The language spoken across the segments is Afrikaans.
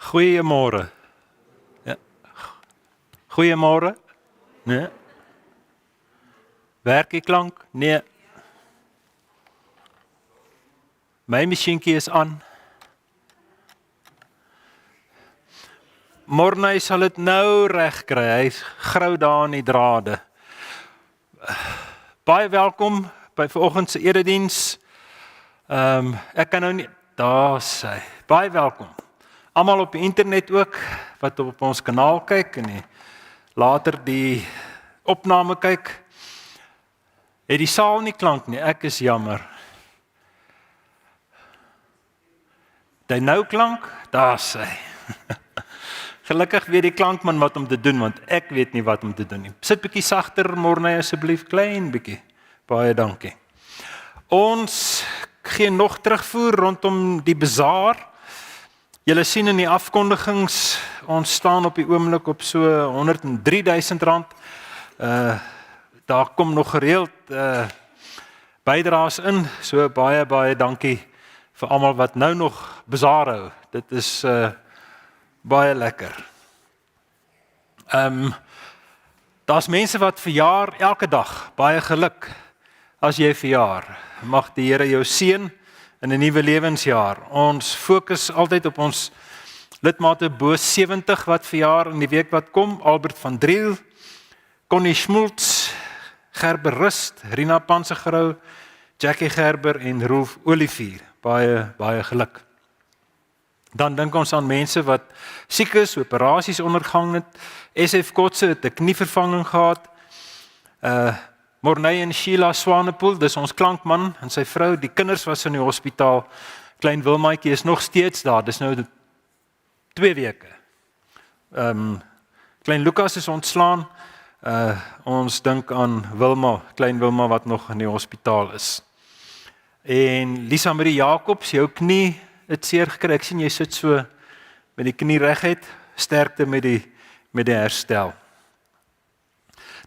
Goeiemôre. Ja. Goeiemôre. Nee. Werk die klank? Nee. My masjienkie is aan. Morney sal dit nou reg kry. Hy's grou daar in die drade. Baie welkom by vanoggend se erediens. Ek kan nou nie daar sê. Baie welkom. Almal op die internet ook wat op ons kanaal kyk en later die opname kyk. Het die saal nie klank nie. Ek is jammer. Dit nou klank, daar sê. Gelukkig weet die klankman wat om te doen, want ek weet nie wat om te doen nie. Sit bietjie sagter, Morney, asseblief, klein bietjie. Baie dankie. Ons gee nog terugvoer rondom die bazaar. Julle sien in die afkondigings, ons staan op die oomblik op so R103,000. Daar kom nog gereeld bydraes in, so baie dankie vir almal wat nou nog bazaar hou. Dit is baie lekker. Daar's mense wat verjaar elke dag. Baie geluk as jy verjaar. Mag die Here jou seën in 'n nuwe lewensjaar. Ons fokus altyd op ons lidmate bo 70 wat verjaar in die week wat kom. Albert van Driel, Connie Schmults, Gerber Rust, Rina Pansegrou, Jackie Gerber en Rolf Olivier. Baie geluk. Dan dink ons aan mense wat siek is, operasies ondergaan het. SF Kotse het 'n knievervanging gehad. Morney en Sheila Swanepoel, dis ons klankman en sy vrou, die kinders was in die hospitaal. Klein Wilmaatjie is nog steeds daar. Dis nou 2 weke. Klein Lukas is ontslaan. Ons dink aan Wilma, klein Wilma wat nog in die hospitaal is. En Lisa Marie Jacobs, jou knie het seer gekry. Ek sien jy sit so met die knie reguit. Sterkte met die herstel.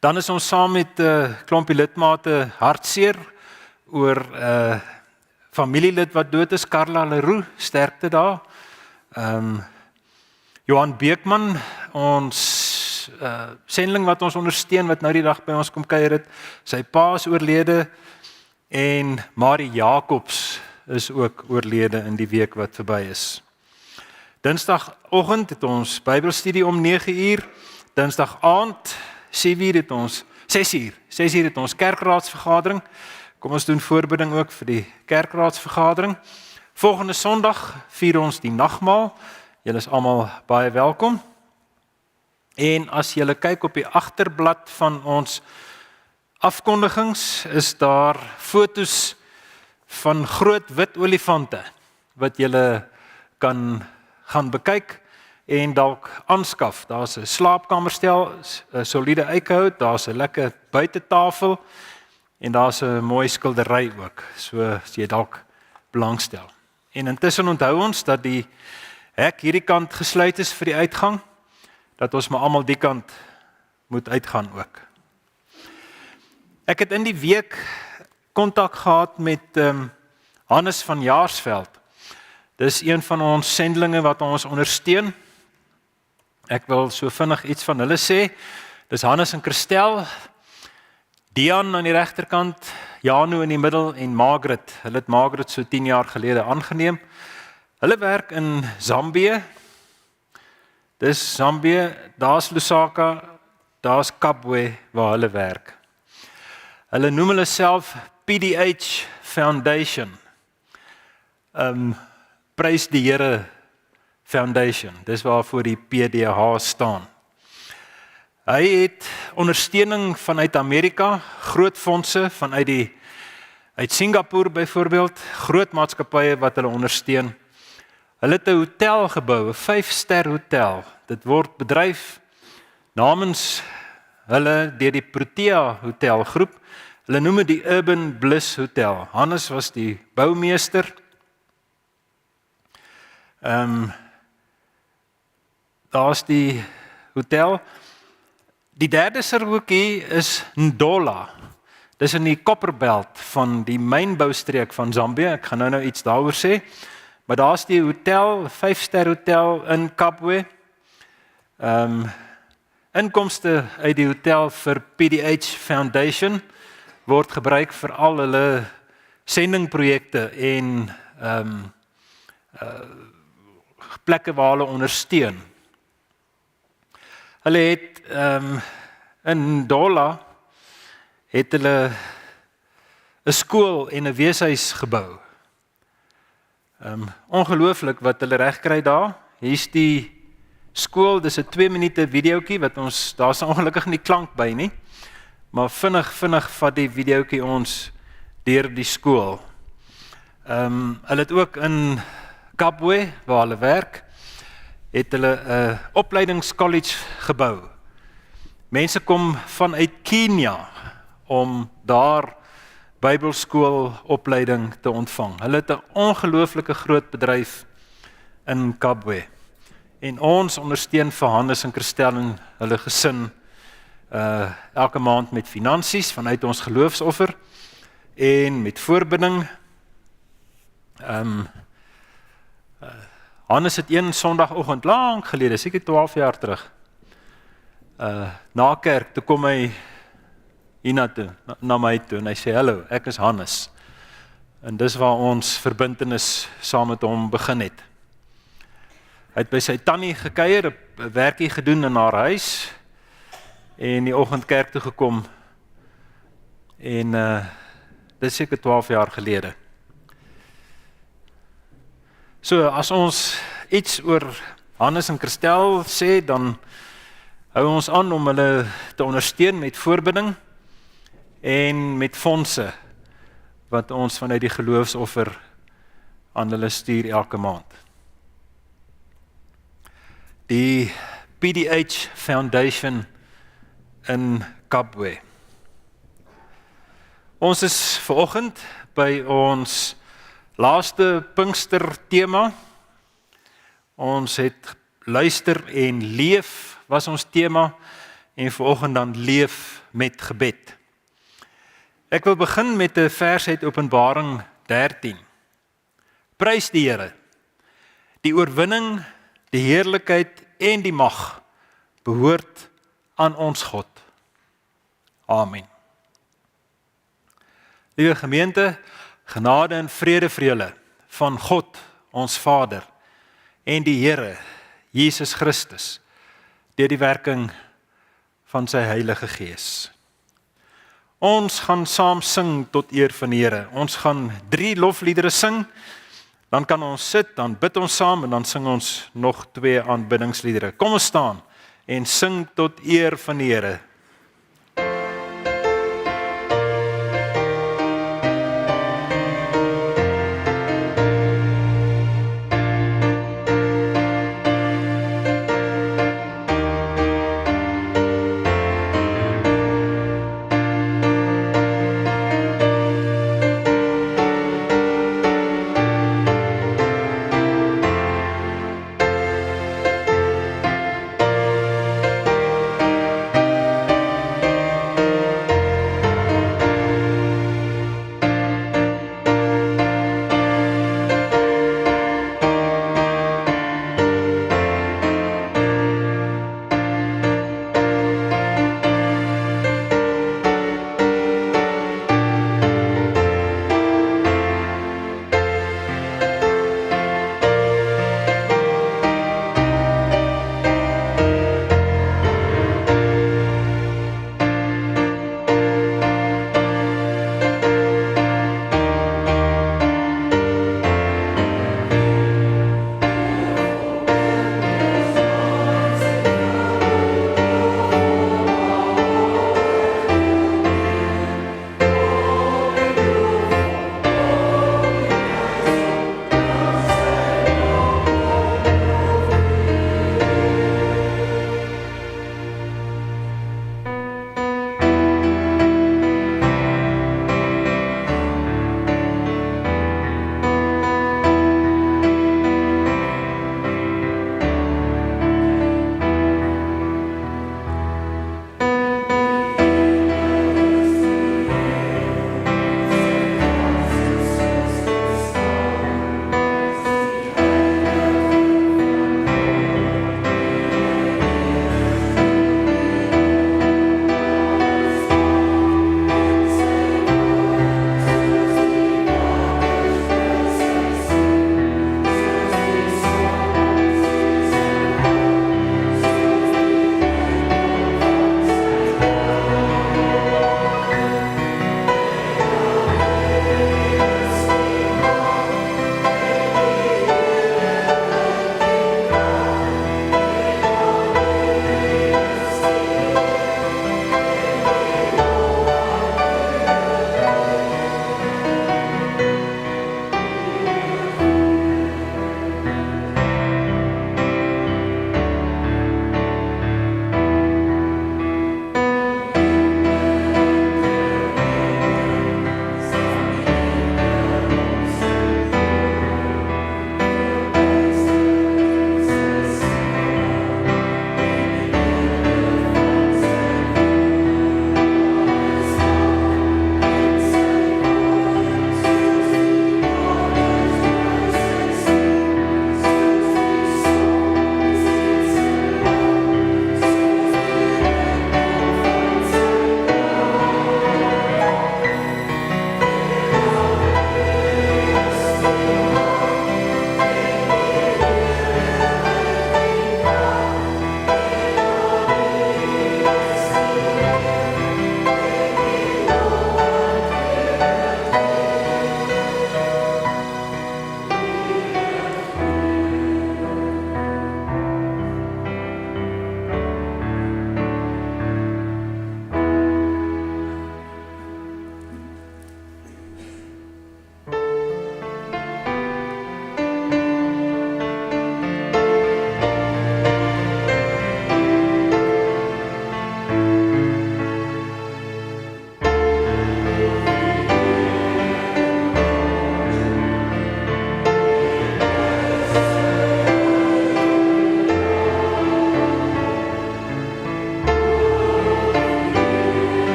Dan is ons saam met klompie lidmate hartseer oor familielid wat dood is, Carla Leroux, sterkte daar. Johan Beekman, ons sending wat ons ondersteun, wat nou die dag by ons kom kuier het, sy pa is oorlede en Marie Jacobs is ook oorlede in die week wat verby is. Dinsdagoggend het ons Bybelstudie om 9:00, Dinsdag aand 6:00 het ons 6:00 het ons kerkraadsvergadering. Kom ons doen voorbereiding ook vir die kerkraadsvergadering. Volgende Sondag vier ons die nagmaal. Julle is almal baie welkom. En as julle kyk op die agterblad van ons afkondigings, is daar fotos van groot wit olifante wat julle kan gaan bekyk en dalk aanskaf. Daar's 'n slaapkamerstel, 'n soliede eikehout, daar's 'n lekker buitetafel en daar's 'n mooi skildery ook, so as jy dalk belangstel. En intussen onthou ons dat die hek hierdie kant gesluit is vir die uitgang, dat ons maar almal die kant moet uitgaan ook. Ek het in die week kontak gehad met Hannes van Jaarsveld. Dis een van ons sendlinge wat ons ondersteun. Ek wil so vinnig iets van hulle sê. Dis Hannes en Christel, Dian aan die regterkant, Janu in die middel en Margaret. Hulle het Margaret so 10 jaar gelede aangeneem. Hulle werk in Zambië. Dis Zambië, daar's Lusaka, daar's Kabwe waar hulle werk. Hulle noem hulle self PDH Foundation. Prys die Here Foundation. Dis waarvoor die PDH staan. Hy het ondersteuning vanuit Amerika, groot fondse vanuit Singapore byvoorbeeld, groot maatskappye wat hulle ondersteun. Hulle het 'n hotel gebou, 'n 5-ster hotel. Dit word bedryf namens hulle deur die Protea Hotelgroep. Hulle noem dit die Urban Bliss Hotel. Hannes was die boumeester. Daar's die hotel. Die derde serhoekie is Ndola. Dis in die Copperbelt van die mynboustreek van Zambië. Ek gaan nou iets daaroor sê. Maar daar's die hotel, 5-ster hotel in Kabwe. Inkomste uit die hotel vir PDH Foundation word gebruik vir al hulle sendingprojekte en plekke waar hulle ondersteun. Hulle het in Dola het hulle 'n skool en 'n weeshuis gebou. Ongelooflik wat hulle reg kry daar. Hier's die skool, dis 'n 2 minute videoetjie wat ons, daar's ongelukkig nie klank by nie, maar vinnig vat die videoetjie ons deur die skool. Hulle het ook in Kabwe, waar hulle werk, het hulle 'n opleidingskollege gebou. Mense kom vanuit Kenia om daar Bybelskoolopleiding te ontvang. Hulle het 'n ongelooflike groot bedryf in Kabwe. En ons ondersteun vir Hannes en Christel en hulle gesin elke maand met finansies vanuit ons geloofsoffer en met voorbinding. Hannes het een Sondagoggend lank gelede, seker 12 jaar terug, na kerk, toe kom hy hiernatoe, na my toe, en hy sê, hallo, ek is Hannes. En dis waar ons verbintenis saam met hom begin het. Hy het by sy tannie gekuier, 'n werkie gedoen in haar huis, en die oggend kerk toe gekom, en dit is seker 12 jaar gelede. So, as ons iets oor Hannes en Christel sê, dan hou ons aan om hulle te ondersteun met voorbinding en met fondse wat ons vanuit die geloofsoffer aan hulle stuur elke maand. Die PDH Foundation in Kabwe. Ons is vanoggend by ons laaste Pinkster tema. Ons het luister en leef was ons tema en vanoggend dan leef met gebed. Ek wil begin met 'n vers uit Openbaring 13. Prys die Here. Die oorwinning, die heerlikheid en die mag behoort aan ons God. Amen. Liewe gemeente, genade en vrede vir julle van God, ons Vader, en die Here, Jesus Christus, deur die werking van sy Heilige Gees. Ons gaan saam sing tot eer van die Here. Ons gaan 3 lofliedere sing, dan kan ons sit, dan bid ons saam en dan sing ons nog 2 aanbiddingsliedere. Kom ons staan en sing tot eer van die Here.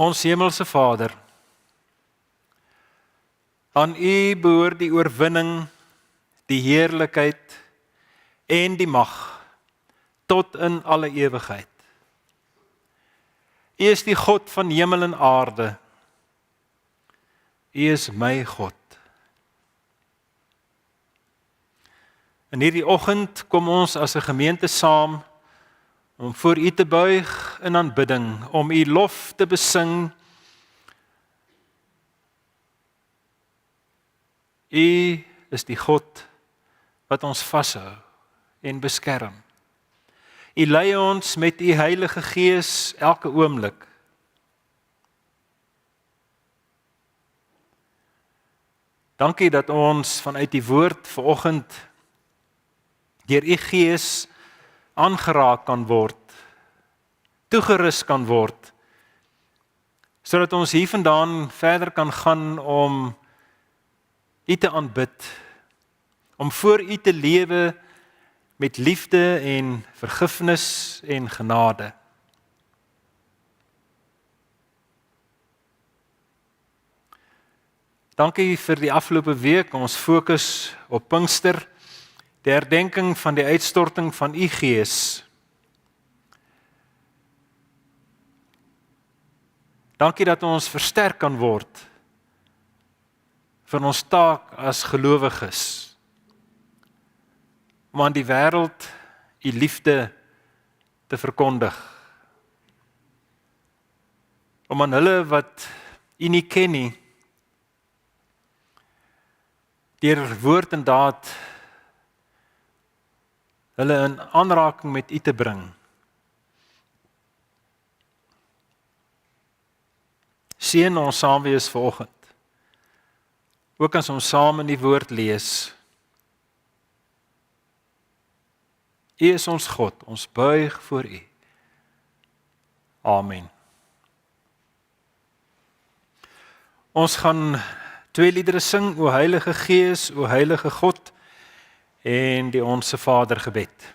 Ons hemelse Vader, aan U behoort die oorwinning, die heerlikheid en die mag tot in alle ewigheid. U is die God van hemel en aarde. U is my God. In hierdie oggend kom ons as 'n gemeente saam om voor U te buig in aanbidding, om U lof te besing. U is die God wat ons vashou en beskerm. U lei ons met U Heilige Gees elke oomblik. Dankie dat ons vanuit die woord vanoggend deur U Gees aangeraak kan word, toegerus kan word, sodat ons hiervandaan verder kan gaan om U te aanbid, om voor U te lewe met liefde en vergifnis en genade. Dankie vir die afgelope week, ons fokus op Pinkster, die herdenking van die uitstorting van U Gees. Dankie dat ons versterk kan word vir ons taak as gelowiges, om aan die wêreld U liefde te verkondig. Om aan hulle wat U nie ken nie, deur woord en daad hulle in aanraking met U te bring. Seën ons saam wees vanoggend. Ook as ons saam in die woord lees. U is ons God, ons buig voor U. Amen. Ons gaan 2 liedere sing, O Heilige Gees, O Heilige God, en die Onse Vader gebed.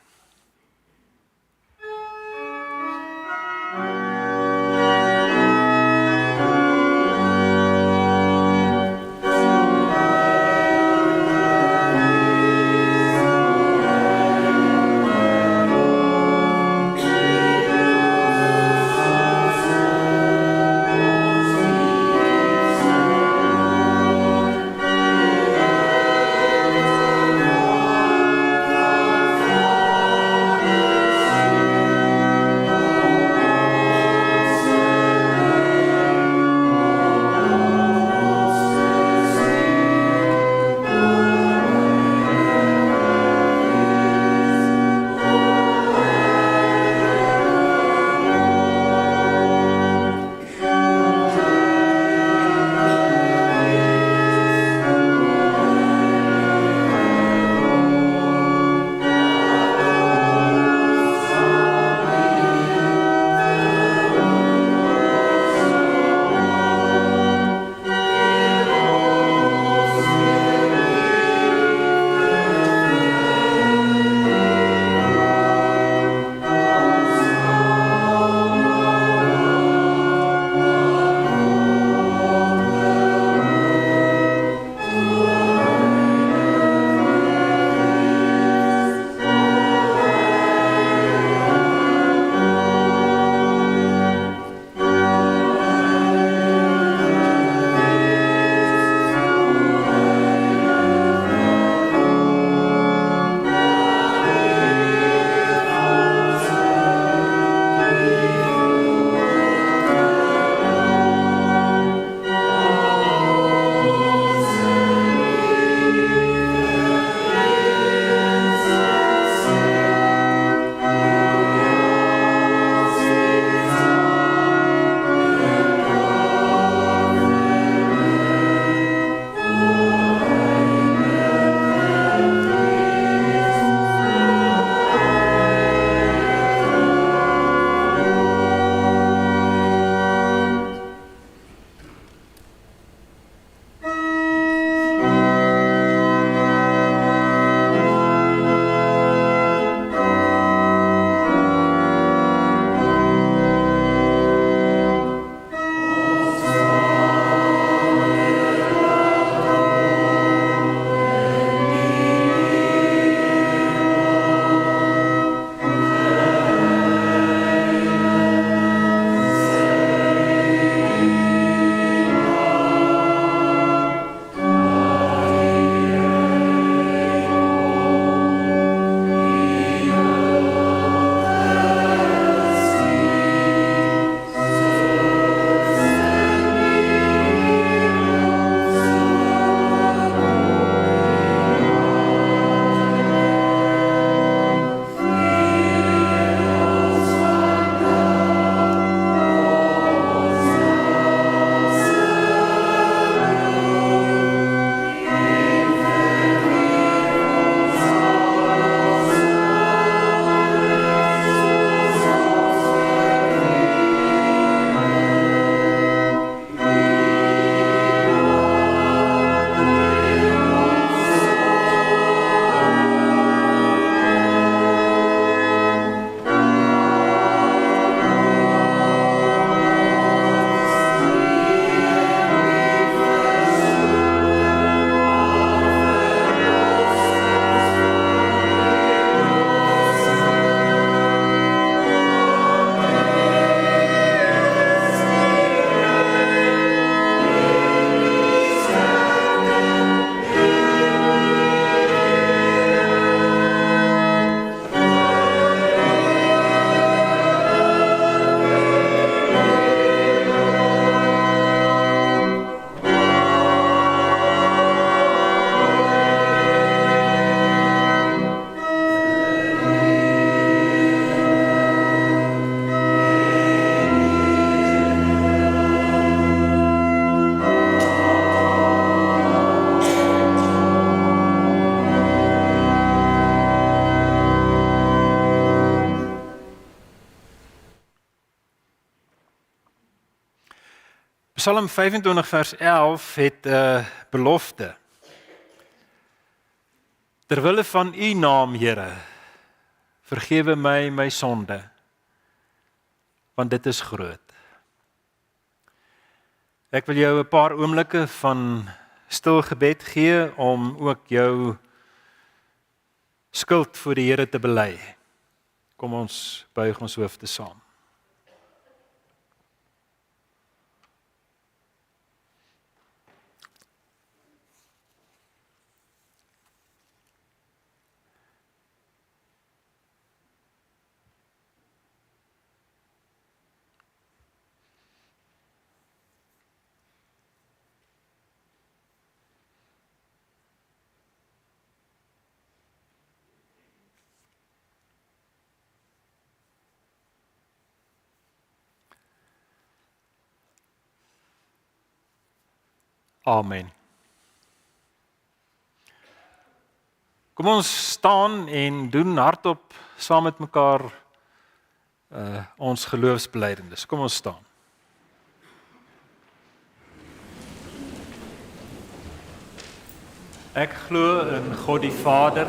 Psalm 25 vers 11 het 'n belofte. Terwille van U naam, Here, vergewe my my sonde, want dit is groot. Ek wil jou 'n paar oomblikke van stil gebed gee om ook jou skuld voor die Here te bely. Kom ons buig ons hoofde saam. Amen. Kom ons staan en doen hardop saam met mekaar ons geloofsbelijdenis. Kom ons staan. Ek glo in God die Vader,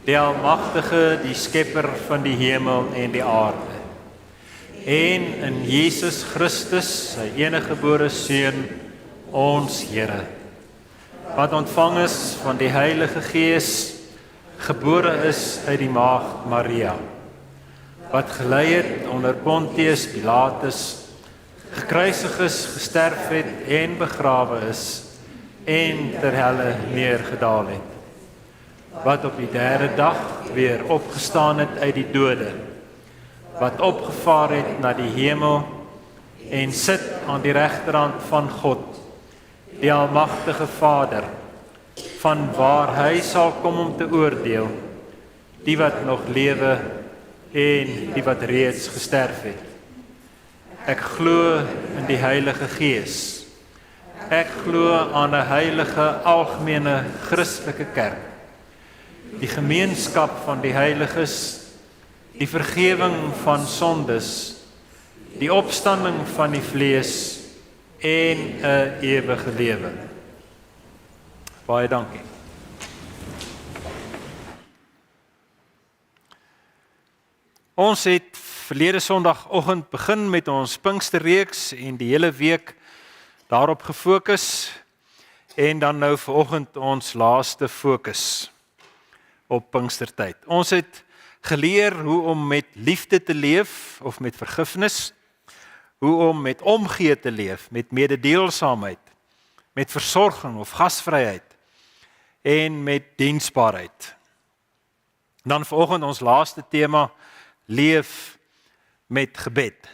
die Almagtige, die Skepper van die hemel en die aarde. En in Jesus Christus, sy eniggebore Seun, ons Here, wat ontvang is van die Heilige Gees, gebore is uit die maagd Maria, wat gelei het onder Pontius Pilatus, gekruisig is, gesterf het en begrawe is, en ter helle neergedaal het, wat op die derde dag weer opgestaan het uit die dode, wat opgevaar het na die hemel en sit aan die regterhand van God, die Almagtige Vader, van waar hy sal kom om te oordeel, die wat nog lewe en die wat reeds gesterf het. Ek glo in die Heilige Gees. Ek glo aan 'n heilige algemene Christelike kerk, die gemeenskap van die heiliges, die vergewing van sondes, die opstanding van die vlees en 'n ewige lewe. Baie dankie. Ons het verlede Sondagoggend begin met ons Pinksterreeks en die hele week daarop gefokus en dan nou vanoggend ons laaste fokus op Pinkstertyd. Ons het geleer hoe om met liefde te leef of met vergifnis, hoe om met omgee te leef, met mededeelsaamheid, met versorging of gasvryheid en met diensbaarheid. Dan vanoggend ons laaste tema, leef met gebed.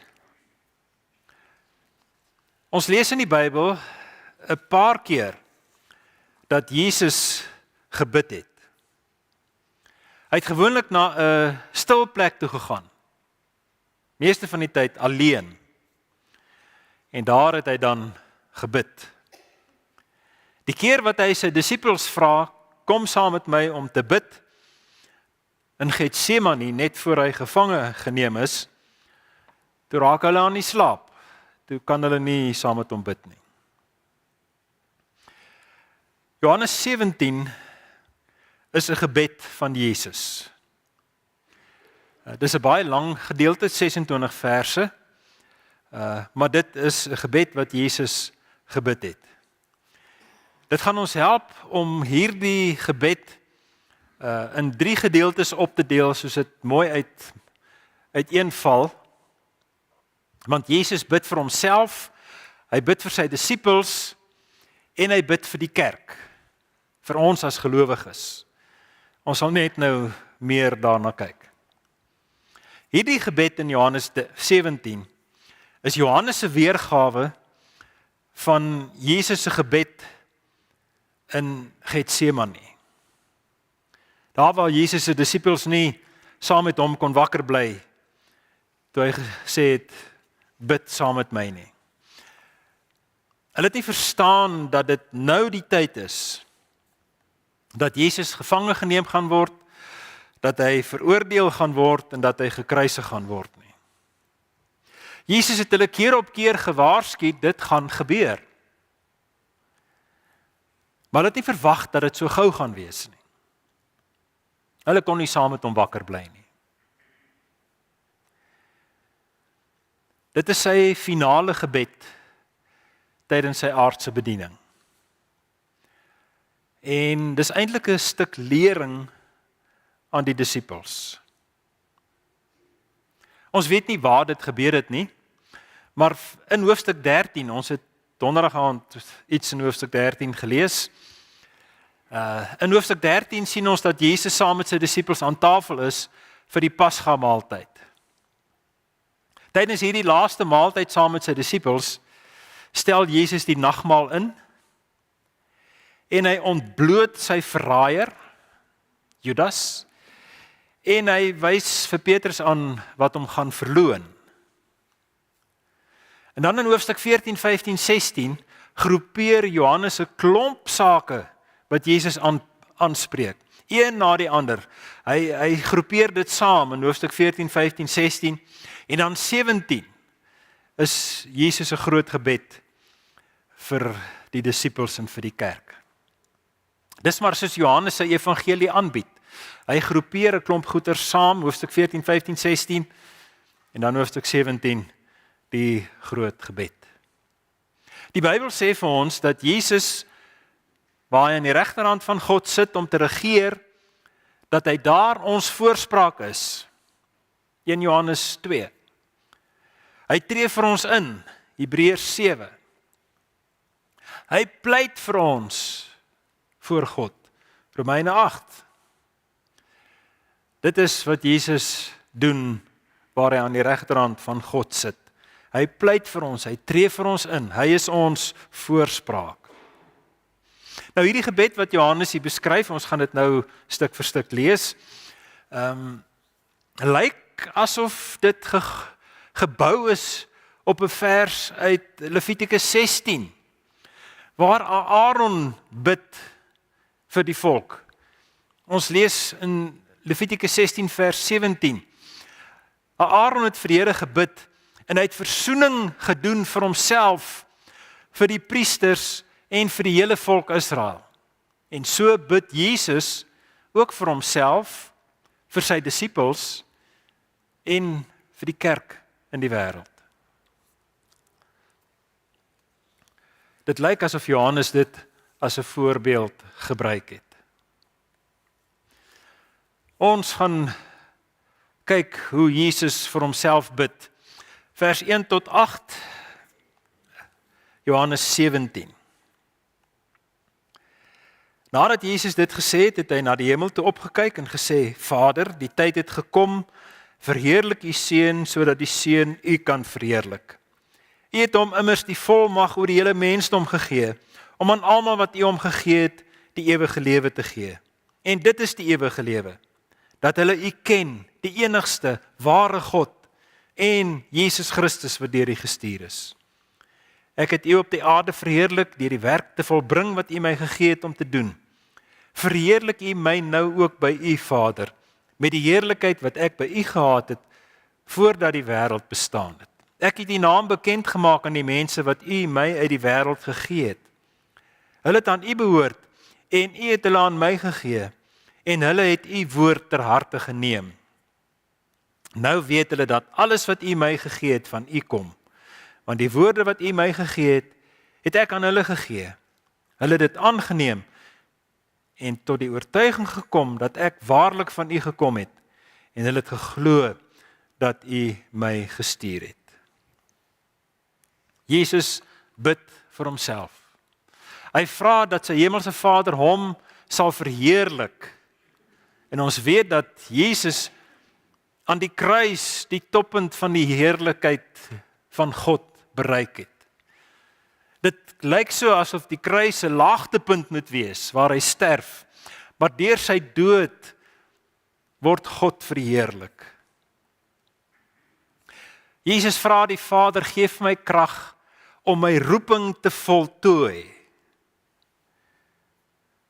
Ons lees in die Bybel 'n paar keer dat Jesus gebid het. Hy het gewoonlik na 'n stil plek toe gegaan, meeste van die tyd alleen. En daar het hy dan gebid. Die keer wat hy sy disippels vra, kom saam met my om te bid, in Getsemane, net voor hy gevange geneem is, toe raak hulle aan die slaap. Toe kan hulle nie saam met hom bid nie. Johannes 17 is 'n gebed van Jesus. Dis 'n baie lang gedeelte, 26 verse, maar dit is 'n gebed wat Jesus gebid het. Dit gaan ons help om hierdie gebed in 3 gedeeltes op te deel, soos dit mooi uiteenval. Want Jesus bid vir homself, hy bid vir sy disippels en hy bid vir die kerk, vir ons as gelowiges. Ons sal net nou meer daarna kyk. Hierdie gebed in Johannes 17 is Johannes se weergawe van Jesus se gebed in Getsemane. Daar waar Jesus se disippels nie saam met hom kon wakker bly, toe hy gesê het, bid saam met my nie. Hulle het nie verstaan dat dit nou die tyd is, dat Jesus gevange geneem gaan word, dat hy veroordeel gaan word en dat hy gekruisig gaan word nie. Jesus het hulle keer op keer gewaarsku, dit gaan gebeur. Maar hulle het nie verwag dat dit so gou gaan wees nie. Hulle kon nie saam met hom wakker bly nie. Dit is sy finale gebed tydens sy aardse bediening. En dis eintlik 'n stuk lering aan die disippels. Ons weet nie waar dit gebeur het nie, maar in hoofstuk 13, ons het donderdag aand iets in hoofstuk 13 gelees. In hoofstuk 13 sien ons dat Jesus saam met sy disippels aan tafel is vir die Pasga maaltyd. Tydens hierdie laaste maaltyd saam met sy disippels, stel Jesus die nagmaal in, en hy ontbloot sy verraaier, Judas, en hy wys vir Petrus aan wat hom gaan verloon. En dan in hoofstuk 14, 15, 16 groepeer Johannes 'n klomp sake wat Jesus aanspreek, een na die ander. Hy groepeer dit saam in hoofstuk 14, 15, 16 en dan 17 is Jesus 'n groot gebed vir die disippels en vir die kerk. Dis maar soos Johannes sy evangelie aanbied. Hy groepeer 'n klomp goeie saam, hoofstuk 14, 15, 16 en dan hoofstuk 17 die groot gebed. Die Bybel sê vir ons dat Jesus, waar hy aan die regterhand van God sit om te regeer, dat hy daar ons voorspraak is. 1 Johannes 2. Hy tree vir ons in, Hebreërs 7. Hy pleit vir ons voor God, Romeine 8. Dit is wat Jesus doen, waar hy aan die regterhand van God sit. Hy pleit vir ons, hy tree vir ons in, hy is ons voorspraak. Nou hierdie gebed wat Johannes hier beskryf, ons gaan dit nou stuk vir stuk lees, lyk asof dit gebou is op 'n vers uit Levitikus 16, waar Aaron bid vir die volk. Ons lees in Levitikus 16 vers 17. Aaron het vir die Here gebid en hy het versoening gedoen vir homself, vir die priesters en vir die hele volk Israel. En so bid Jesus ook vir homself, vir sy disippels en vir die kerk in die wêreld. Dit lyk asof Johannes dit as 'n voorbeeld gebruik het. Ons gaan kyk hoe Jesus vir homself bid. Vers 1 tot 8, Johannes 17. Nadat Jesus dit gesê het, het hy na die hemel toe opgekyk en gesê, Vader, die tyd het gekom, verheerlik u seun, sodat die seun u kan verheerlik. U het hom immers die volmag oor die hele mensdom gegee, om aan almal wat u hom gegee het, die ewige lewe te gee. En dit is die ewige lewe, dat hulle u ken, die enigste, ware God, en Jesus Christus wat deur u gestuur is. Ek het u op die aarde verheerlik, deur die werk te volbring wat u my gegee het om te doen. Verheerlik u my nou ook by u Vader, met die heerlikheid wat ek by u gehad het, voordat die wêreld bestaan het. Ek het die naam bekend gemaak aan die mense wat u my uit die wêreld gegee het. Hulle het aan u behoort, en u het hulle aan my gegee, en hulle het u woord ter harte geneem. Nou weet hulle dat alles wat u my gegee het van u kom, want die woorde wat u my gegee het, het ek aan hulle gegee. Hulle het dit aangeneem, en tot die oortuiging gekom dat ek waarlik van u gekom het, en hulle het geglo dat u my gestuur het. Jesus bid vir homself. Hy vra dat sy hemelse Vader hom sal verheerlik. En ons weet dat Jesus aan die kruis die toppunt van die heerlikheid van God bereik het. Dit lyk so asof die kruis 'n laagtepunt moet wees waar hy sterf, maar deur sy dood word God verheerlik. Jesus vra die Vader, gee vir my krag om my roeping te voltooi.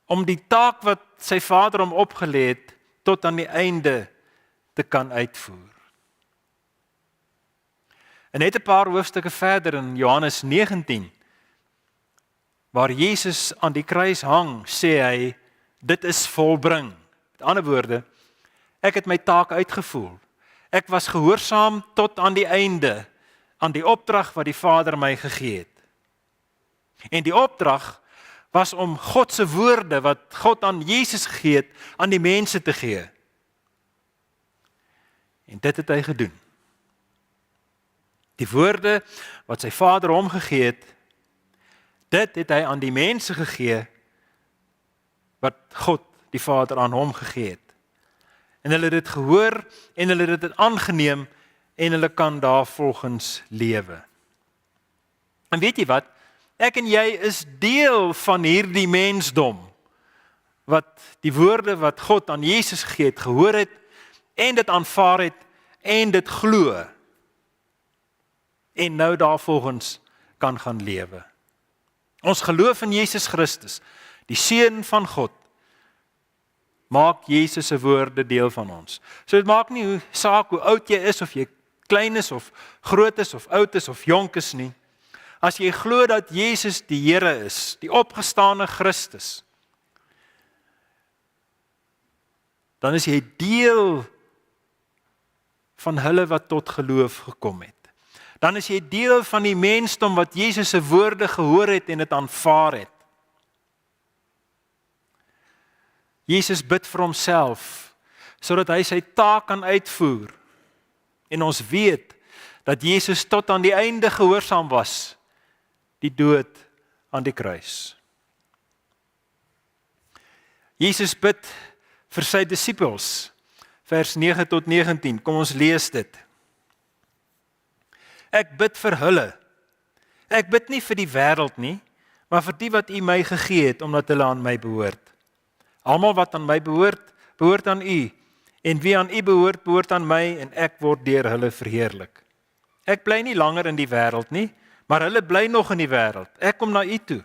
Om die taak wat sy Vader hom opgelê het, tot aan die einde te kan uitvoer. En net 'n paar hoofstukke verder in Johannes 19, waar Jesus aan die kruis hang, sê hy, dit is volbring. Met ander woorde, ek het my taak uitgevoer. Ek was gehoorsaam tot aan die einde, aan die opdrag wat die Vader my gegee het. En die opdrag was om God se woorde, wat God aan Jesus gegee het, aan die mense te gee. En dit het hy gedoen. Die woorde wat sy Vader hom gegee het, dit het hy aan die mense gegee, wat God, die Vader, aan hom gegee het. En hulle het dit gehoor, en hulle het dit aangeneem, en hulle kan daarvolgens lewe. En weet jy wat? Ek en jy is deel van hierdie mensdom, wat die woorde wat God aan Jesus gegee het, gehoor het, en dit aanvaar het, en dit glo, en nou daarvolgens kan gaan lewe. Ons geloof in Jesus Christus, die Seun van God, maak Jesus se woorde deel van ons. So dit maak nie saak hoe oud jy is, of jy klein is, of groot is, of oud is, of jonk is nie. As jy glo dat Jesus die Here is, die opgestane Christus, dan is jy deel van hulle wat tot geloof gekom het. Dan is jy deel van die mensdom wat Jesus se woorde gehoor het en dit aanvaar het. Jesus bid vir homself, sodat hy sy taak kan uitvoer. En ons weet dat Jesus tot aan die einde gehoorsaam was, die dood aan die kruis. Jesus bid vir sy disippels, vers 9 tot 19, kom ons lees dit. Ek bid vir hulle. Ek bid nie vir die wêreld nie, maar vir die wat U my gegee het, omdat hulle aan my behoort. Almal wat aan my behoort, behoort aan U, en wie aan U behoort, behoort aan my, en ek word deur hulle verheerlik. Ek bly nie langer in die wêreld nie, maar hulle bly nog in die wêreld. Ek kom na U toe.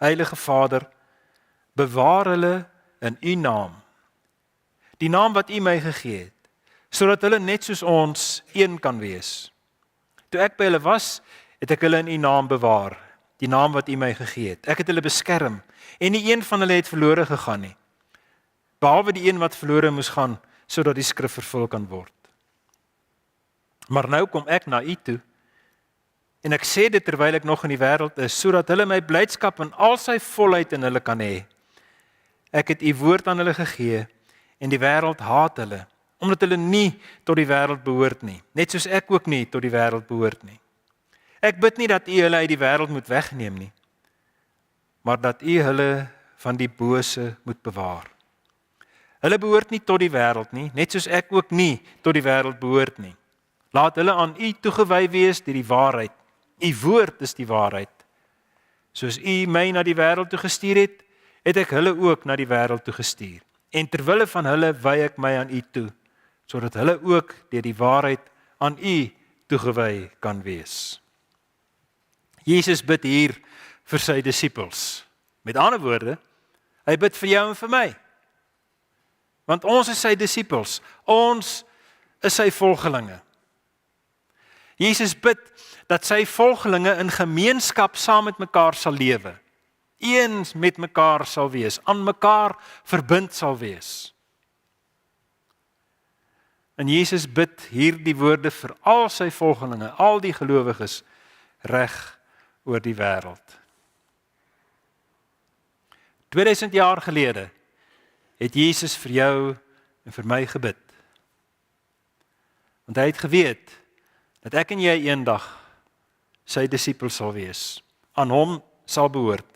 Heilige Vader, bewaar hulle in U naam, die naam wat U my gegee het, sodat hulle net soos ons een kan wees. Toe ek by hulle was, het ek hulle in U naam bewaar, die naam wat U my gegee het. Ek het hulle beskerm, en nie een van hulle het verlore gegaan nie, behalwe die een wat verlore moes gaan, sodat die skrif vervul kan word. Maar nou kom ek na U toe, en ek sê dit terwyl ek nog in die wêreld is, sodat hulle my blydskap in al sy volheid in hulle kan hê. Ek het U woord aan hulle gegee, en die wêreld haat hulle, omdat hulle nie tot die wêreld behoort nie, net soos ek ook nie tot die wêreld behoort nie. Ek bid nie dat U hulle uit die wêreld moet wegneem nie, maar dat U hulle van die bose moet bewaar. Hulle behoort nie tot die wêreld nie, net soos ek ook nie tot die wêreld behoort nie. Laat hulle aan U toegewy wees deur die waarheid. U woord is die waarheid. Soos U my na die wêreld toe gestuur het, het ek hulle ook na die wêreld toe gestuur. En terwille van hulle wy ek my aan U toe, sodat hulle ook deur die waarheid aan U toegewy kan wees. Jesus bid hier vir sy disippels. Met ander woorde, hy bid vir jou en vir my. Want ons is sy disippels, ons is sy volgelinge. Jesus bid dat sy volgelinge in gemeenskap saam met mekaar sal lewe, eens met mekaar sal wees, aan mekaar verbind sal wees. En Jesus bid hierdie woorde vir al sy volgelinge, al die gelowiges reg oor die wêreld. 2000 jaar gelede het Jesus vir jou en vir my gebid. Want hy het geweet dat ek en jy eendag sy disipels sal wees, aan hom sal behoort.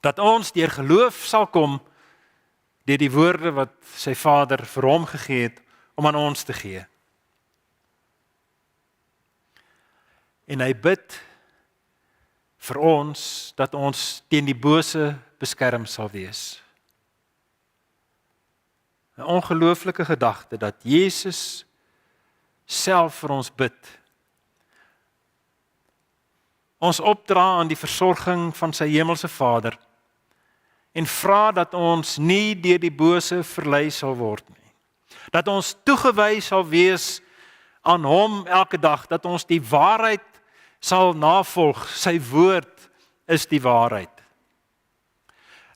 Dat ons deur geloof sal kom deur die woorde wat sy Vader vir hom gegee het om aan ons te gee. En hy bid vir ons dat ons teen die bose beskerm sal wees. 'n Ongelooflike gedagte dat Jesus self vir ons bid. Ons opdra aan die versorging van sy hemelse Vader en vra dat ons nie deur die bose verlei sal word nie. Dat ons toegewy sal wees aan hom elke dag, dat ons die waarheid sal navolg. Sy woord is die waarheid.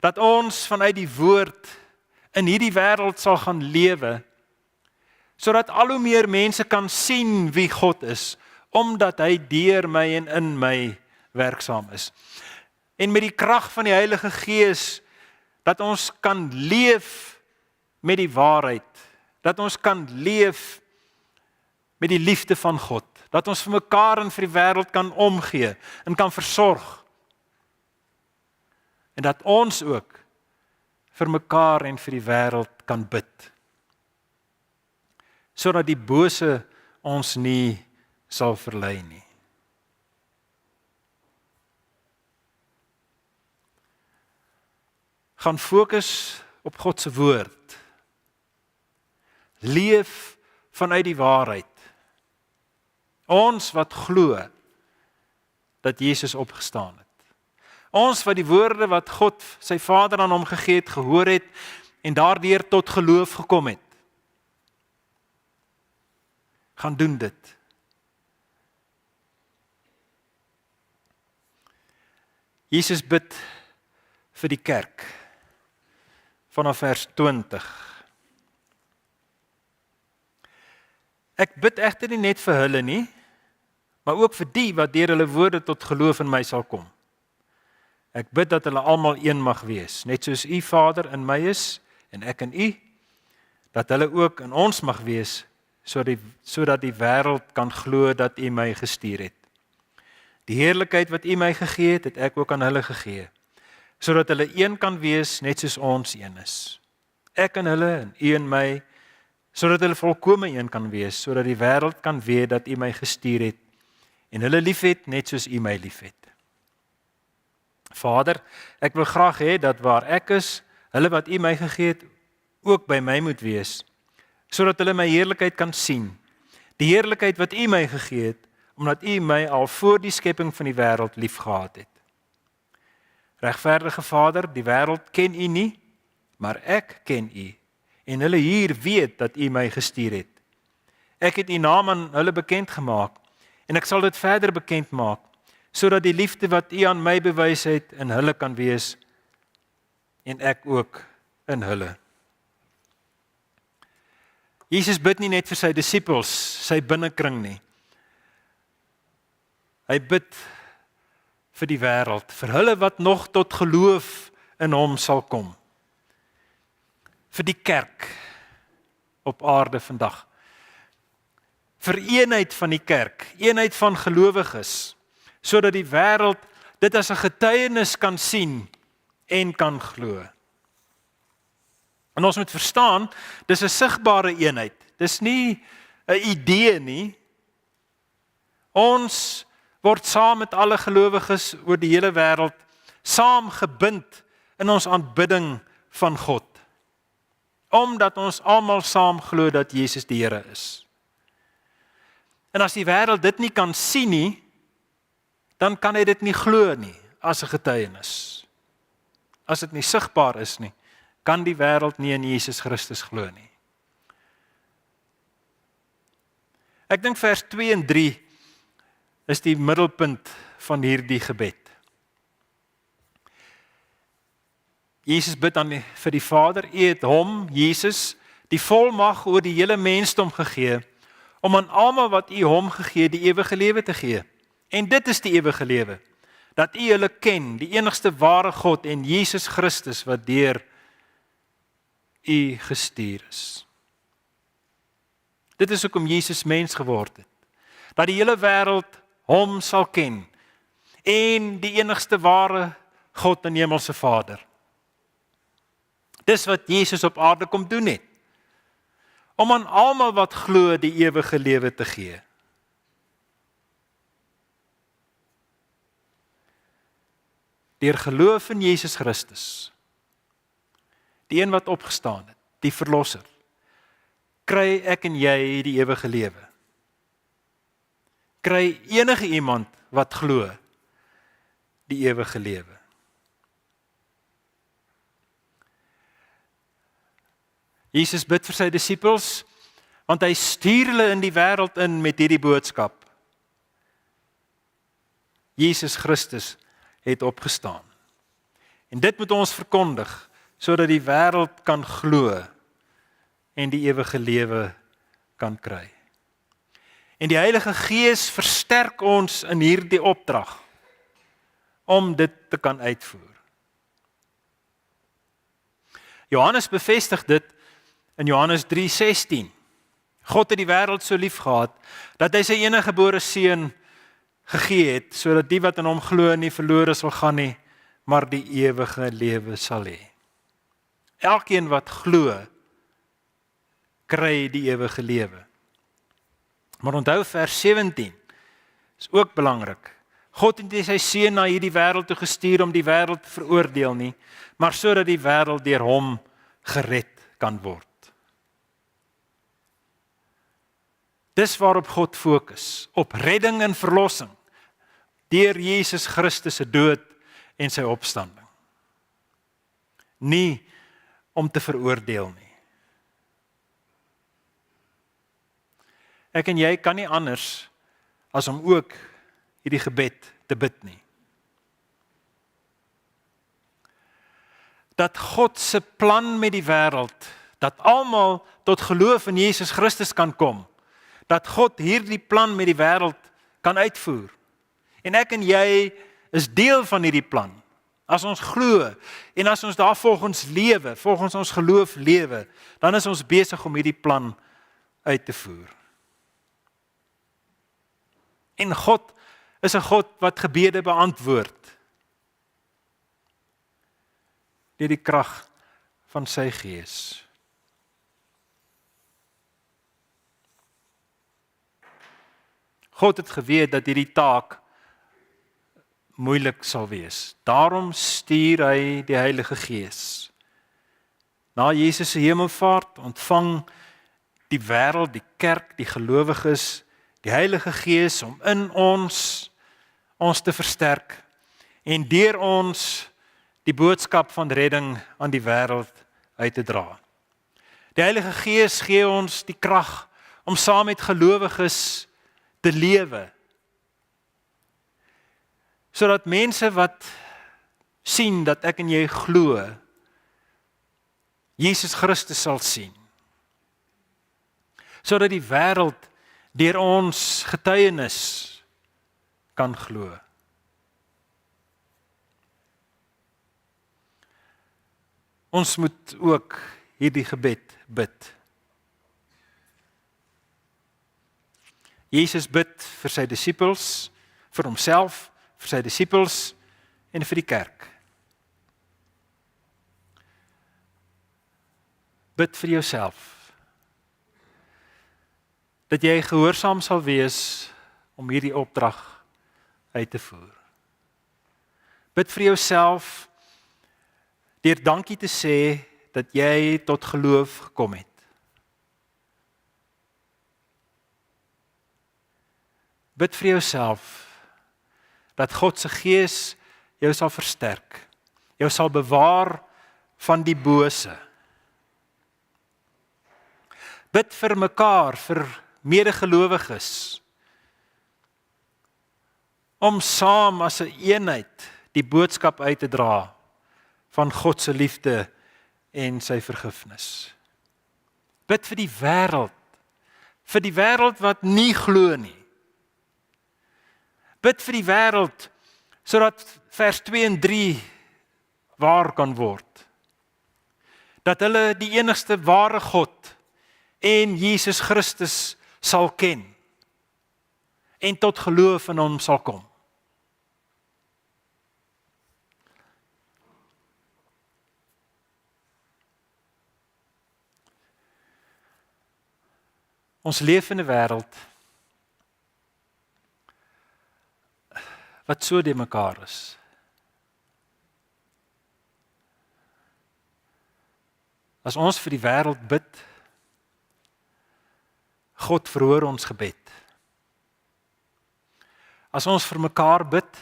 Dat ons vanuit die woord in hierdie wêreld sal gaan lewe, sodat al hoe meer mense kan sien wie God is, omdat hy deur my en in my werksaam is. En met die krag van die Heilige Gees, dat ons kan leef met die waarheid, dat ons kan leef met die liefde van God, dat ons vir mekaar en vir die wêreld kan omgee en kan versorg. En dat ons ook vir mekaar en vir die wêreld kan bid, sodat die bose ons nie sal verlei nie. Gaan fokus op God se woord. Leef vanuit die waarheid. Ons wat glo dat Jesus opgestaan het. Ons wat die woorde wat God sy Vader aan hom gegee het, gehoor het en daardeur tot geloof gekom het. Gaan doen dit. Jesus bid vir die kerk vanaf vers 20. Ek bid egter nie net vir hulle nie, maar ook vir die wat deur hulle woorde tot geloof in my sal kom. Ek bid dat hulle almal een mag wees, net soos U Vader in my is en ek in U, dat hulle ook in ons mag wees, sodat die wêreld kan glo dat U my gestuur het. Die heerlikheid wat U my gegee het, het ek ook aan hulle gegee, sodat hulle een kan wees, net soos ons een is. Ek in hulle en U in my, sodat hulle volkome een kan wees, sodat die wêreld kan weet dat U my gestuur het en hulle liefhet net soos U my liefhet. Vader, ek wil graag hê dat waar ek is, hulle wat U my gegee het, ook by my moet wees, sodat hulle my heerlikheid kan sien. Die heerlikheid wat U my gegee het, omdat U my al voor die skepping van die wêreld liefgehad het. Regverdige Vader, die wêreld ken U nie, maar ek ken U, en hulle hier weet dat U my gestuur het. Ek het U naam aan hulle bekend gemaak, en ek sal dit verder bekend maak, sodat die liefde wat U aan my bewys het, in hulle kan wees, en ek ook in hulle. Jesus bid nie net vir sy disippels, sy binnekring nie. Hy bid vir die wêreld, vir hulle wat nog tot geloof in hom sal kom. Vir die kerk op aarde vandag. Vir eenheid van die kerk, eenheid van gelowiges, sodat die wêreld dit as 'n getuienis kan sien en kan glo. En ons moet verstaan, dis 'n sigbare eenheid. Dis nie 'n idee nie. Ons word saam met alle gelowiges oor die hele wêreld saam gebind in ons aanbidding van God. Omdat ons almal saam glo dat Jesus die Here is. En as die wêreld dit nie kan sien nie, dan kan hy dit nie glo nie as 'n getuienis. As dit nie sigbaar is nie, kan die wêreld nie in Jesus Christus glo nie. Ek dink vers 2 en 3 is die middelpunt van hierdie gebed. Jesus bid vir die Vader, U het hom, Jesus, die volmag oor die hele mensdom gegee, om aan almal wat U hom gegee, die ewige lewe te gee. En dit is die ewige lewe, dat U hulle ken, die enigste ware God en Jesus Christus wat deur U gestuur is. Dit is hoekom Jesus mens geword het, dat die hele wêreld hom sal ken en die enigste ware God en hemelse Vader. Dis wat Jesus op aarde kom doen het, om aan almal wat glo die ewige lewe te gee. Deur geloof in Jesus Christus, die een wat opgestaan het, die verlosser, kry ek en jy die ewige lewe. Kry enige iemand wat glo die ewige lewe. Jesus bid vir sy disippels, Want hy stuur hulle in die wêreld in met hierdie boodskap. Jesus Christus het opgestaan. En dit moet ons verkondig, sodat die wêreld kan glo en die ewige lewe kan kry. En die Heilige Gees versterk ons in hierdie opdrag om dit te kan uitvoer. Johannes bevestig dit in Johannes 3:16. God het die wêreld so lief gehad dat hy sy enige gebore seun gegee het, sodat die wat in hom glo nie verlore sal gaan nie, maar die ewige lewe sal hê. Elkeen wat glo, kry die ewige lewe. Maar onthou vers 17, is ook belangrik. God het nie sy seun na hierdie wêreld toe gestuur om die wêreld te veroordeel nie, maar sodat die wêreld deur hom gered kan word. Dis waarop God fokus, op redding en verlossing, deur Jesus Christus se dood en sy opstanding. Nie om te veroordeel nie. Ek en jy kan nie anders as om ook hierdie gebed te bid nie. Dat God se plan met die wêreld, dat almal tot geloof in Jesus Christus kan kom, dat God hierdie plan met die wêreld kan uitvoer. En ek en jy is deel van hierdie plan. As ons glo en as ons daarvolgens lewe, volgens ons geloof lewe, dan is ons besig om hierdie plan uit te voer. En God is 'n God wat gebede beantwoord deur die krag van sy Gees. God het geweet dat hierdie taak moeilik sal wees. Daarom stuur hy die Heilige Gees. Na Jesus se hemelvaart ontvang die wêreld, die kerk, die gelowiges, die Heilige Gees om in ons te versterk en deur ons die boodskap van redding aan die wêreld uit te dra. Die Heilige Gees gee ons die krag om saam met gelowiges te lewe, sodat mense wat sien dat ek en jy glo, Jesus Christus sal sien. Sodat die wêreld deur ons getuienis kan glo. Ons moet ook hierdie gebed bid. Jesus bid vir sy disippels, vir homself, vir sy disippels en vir die kerk. Bid vir jouself. Dat jy gehoorsaam sal wees om hierdie opdrag uit te voer. Bid vir jouself deur dankie te sê dat jy tot geloof gekom het. Bid vir jouself dat God se Gees jou sal versterk, jou sal bewaar van die bose. Bid vir mekaar, vir medegelowiges, om saam as 'n eenheid die boodskap uit te dra van God se liefde en sy vergifnis. Bid vir die wêreld wat nie glo nie. Bid vir die wêreld sodat vers 2 en 3 waar kan word. Dat hulle die enigste ware God en Jesus Christus sal ken en tot geloof in hom sal kom. Ons leef in 'n wêreld wat so de mekaar is. As ons vir die wêreld bid, God verhoor ons gebed. As ons vir mekaar bid,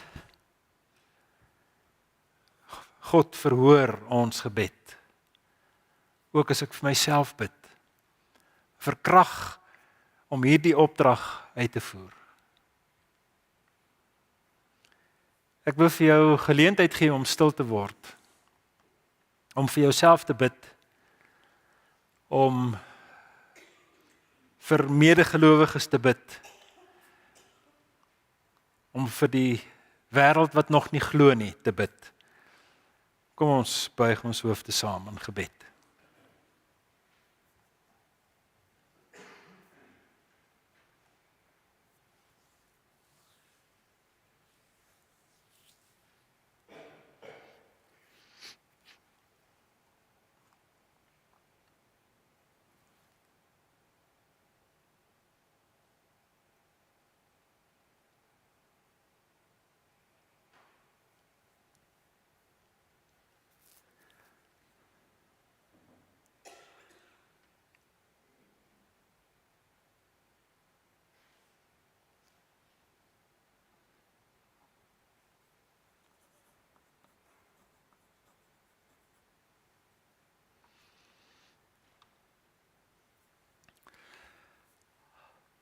God verhoor ons gebed. Ook as ek vir myself bid, vir krag om hierdie opdrag uit te voer. Ek wil vir jou geleentheid gee om stil te word, om vir jouself te bid, om vir medegelowiges te bid, om vir die wêreld wat nog nie glo nie te bid. Kom ons buig ons hoofde saam in gebed.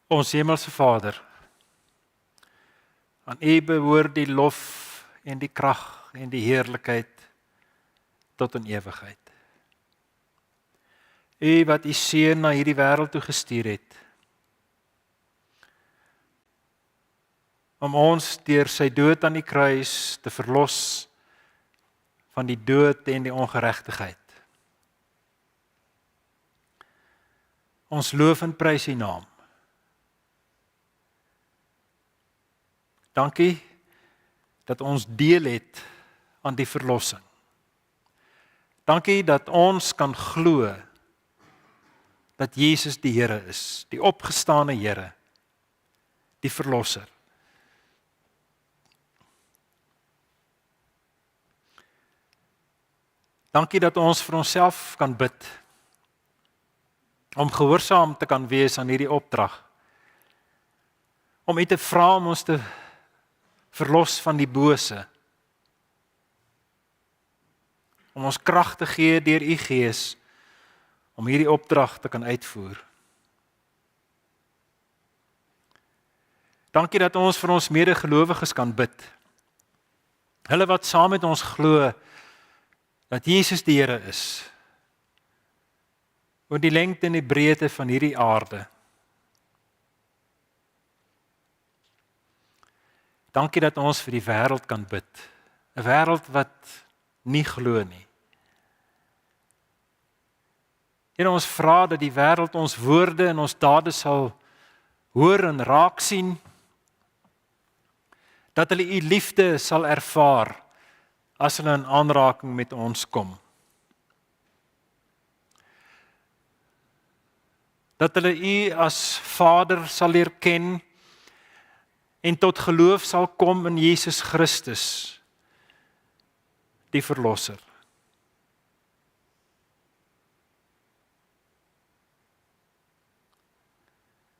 Ons hemelse Vader, aan U behoort die lof en die krag en die heerlikheid tot in ewigheid. U wat U seun na hierdie wêreld toe gestuur het, om ons deur sy dood aan die kruis te verlos van die dood en die ongeregtigheid. Ons loof en prys U naam. Dankie dat ons deel het aan die verlossing. Dankie dat ons kan glo dat Jesus die Here is, die opgestane Here, die verlosser. Dankie dat ons vir onsself kan bid, om gehoorsaam te kan wees aan hierdie opdrag, om U te vra om ons te verlos van die bose, om ons krag te gee deur U Gees, om hierdie opdrag te kan uitvoer. Dankie dat ons vir ons medegelowiges kan bid, hulle wat saam met ons glo, dat Jesus die Here is, oor die lengte en die breedte van hierdie aarde. Dankie dat ons vir die wêreld kan bid, 'n wêreld wat nie glo nie. Here, ons vra dat die wêreld ons woorde en ons dade sal hoor en raak sien, dat hulle U liefde sal ervaar as hulle in aanraking met ons kom. Dat hulle U as Vader sal leer ken en tot geloof sal kom in Jesus Christus, die Verlosser.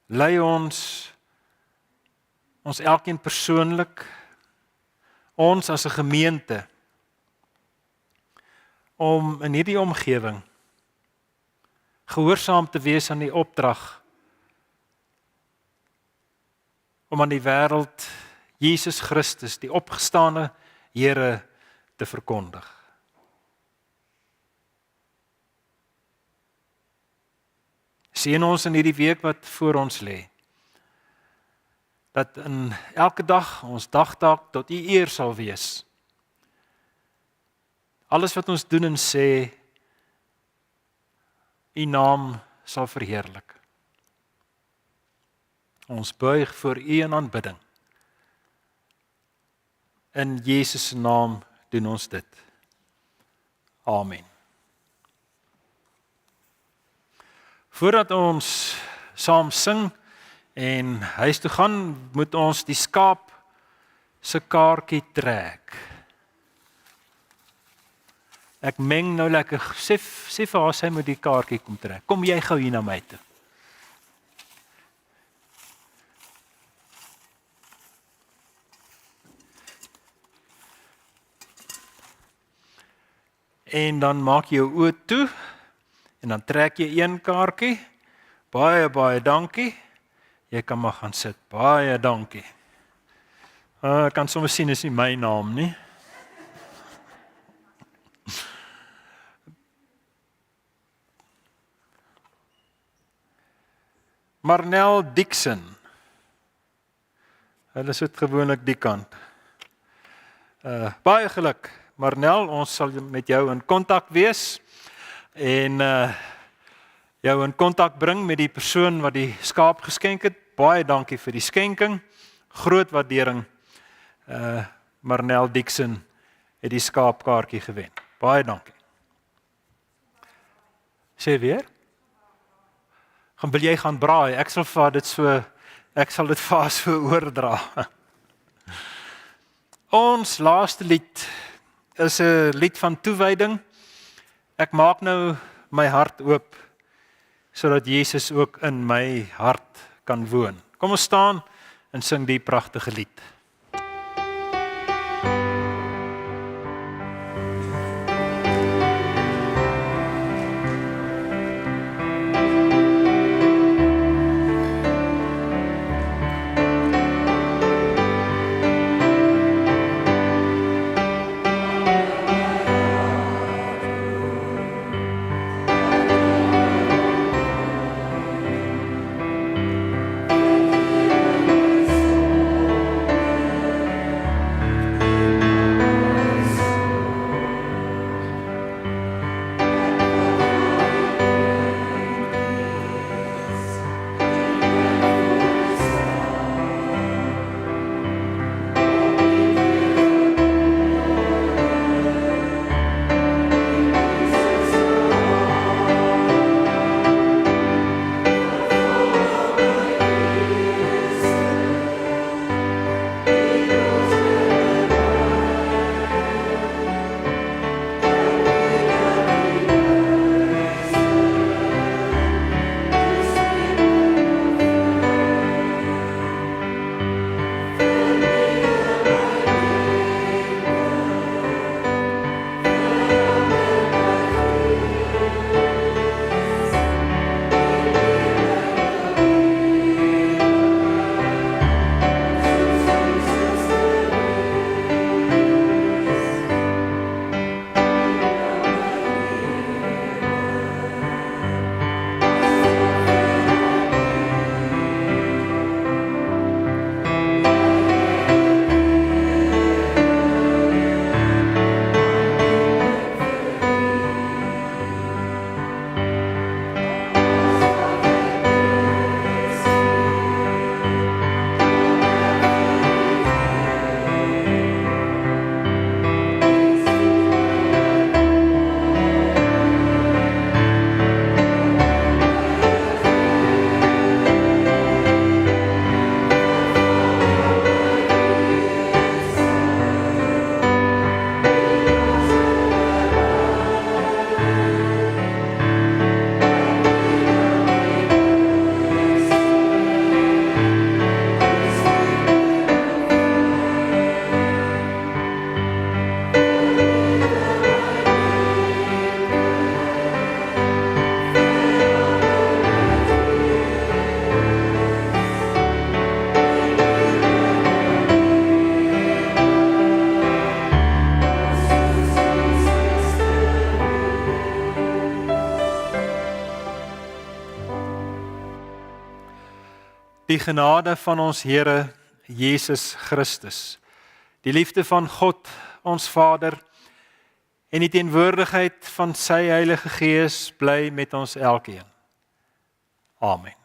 Lei ons elkeen persoonlik, ons as 'n gemeente, om in hierdie omgewing gehoorsaam te wees aan die opdrag om aan die wêreld Jesus Christus, die opgestane Here, te verkondig. Seën ons in hierdie week wat voor ons lê, dat in elke dag ons dagtaak tot U eer sal wees. Alles wat ons doen en sê, U naam sal verheerlik. Ons buig voor U in aanbidding. In Jesus se naam doen ons dit. Amen. Voordat ons saam sing en huis toe gaan, moet ons die skaap se kaartjie trek. Ek meng nou lekker, sê vir haar sy moet die kaartjie kom trek. Kom jy gou hier na my toe. En dan maak jy jou oë toe en dan trek jy een kaartjie, Baie dankie. Jy kan maar gaan sit. Baie dankie. Ek kan sommer sien is nie my naam nie. Marnel Dixon. Hulle sit gewoonlik die kant. Baie geluk, Marnel, ons sal met jou in kontak wees en jou in kontak bring met die persoon wat die skaap geskenk het. Baie dankie vir die skenking. Groot waardering. Marnel Dixon het die skaapkaartjie gewen. Baie dankie. Sê weer? Wil jy gaan braai? Ek sal dit vir haar so oordra. Ons laaste lied is 'n lied van toewyding. Ek maak nou my hart oop sodat Jesus ook in my hart kan woon. Kom ons staan en sing die pragtige lied. Die genade van ons Here Jesus Christus, die liefde van God, ons Vader, en die teenwoordigheid van sy Heilige Gees bly met ons elkeen. Amen.